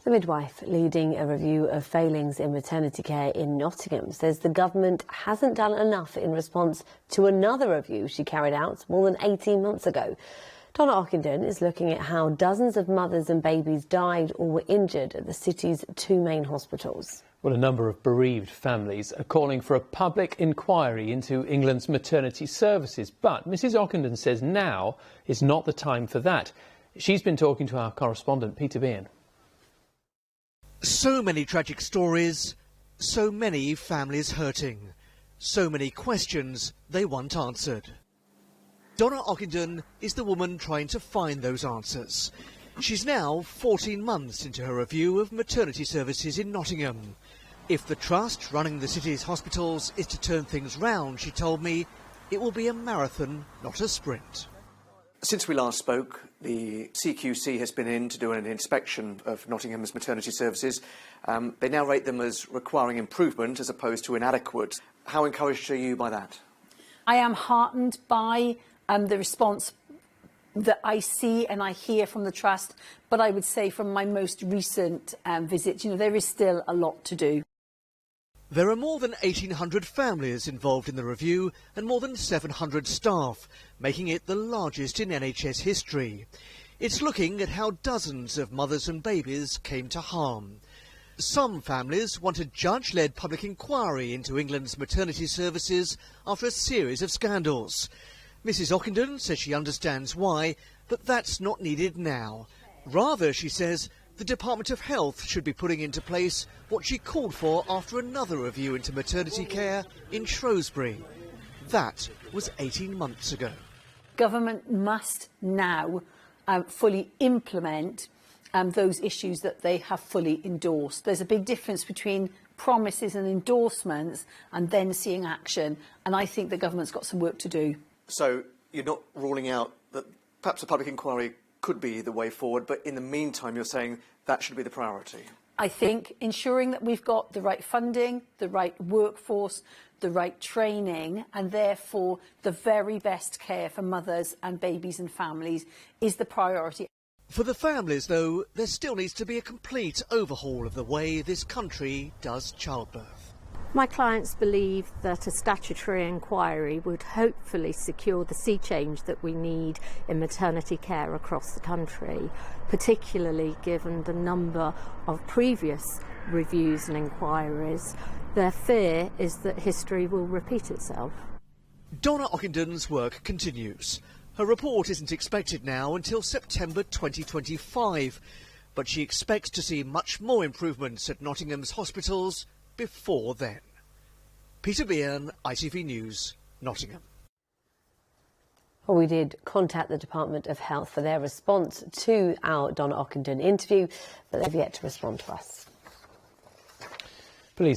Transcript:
The midwife leading a review of failings in maternity care in Nottingham says the government hasn't done enough in response to another review she carried out more than 18 months ago. Donna Ockenden is looking at how dozens of mothers and babies died or were injured at the city's two main hospitals. Well, a number of bereaved families are calling for a public inquiry into England's maternity services. But Mrs Ockenden says now is not the time for that. She's been talking to our correspondent, Peter Bean. So many tragic stories, so many families hurting, so many questions they want answered. Donna Ockenden is the woman trying to find those answers. She's now 14 months into her review of maternity services in Nottingham. If the trust running the city's hospitals is to turn things round, she told me, it will be a marathon, not a sprint. Since we last spoke, the CQC has been in to do an inspection of Nottingham's maternity services. They now rate them as requiring improvement as opposed to inadequate. How encouraged are you by that? I am heartened by the response that I see and I hear from the Trust, but I would say from my most recent visit, there is still a lot to do. There are more than 1,800 families involved in the review and more than 700 staff, making it the largest in NHS history. It's looking at how dozens of mothers and babies came to harm. Some families want a judge-led public inquiry into England's maternity services after a series of scandals. Mrs Ockenden says she understands why, but that's not needed now. Rather, she says, the Department of Health should be putting into place what she called for after another review into maternity care in Shrewsbury. That was 18 months ago. Government must now fully implement those issues that they have fully endorsed. There's a big difference between promises and endorsements and then seeing action, and I think the government's got some work to do. So you're not ruling out that perhaps a public inquiry could be the way forward, but in the meantime you're saying that should be the priority? I think ensuring that we've got the right funding, the right workforce, the right training, and therefore the very best care for mothers and babies and families is the priority. For the families, though, there still needs to be a complete overhaul of the way this country does childbirth. My clients believe that a statutory inquiry would hopefully secure the sea change that we need in maternity care across the country, particularly given the number of previous reviews and inquiries. Their fear is that history will repeat itself. Donna Ockenden's work continues. Her report isn't expected now until September 2025, but she expects to see much more improvements at Nottingham's hospitals before then. Peter Bean, ITV News, Nottingham. Well, we did contact the Department of Health for their response to our Donna Ockenden interview, but they've yet to respond to us. Police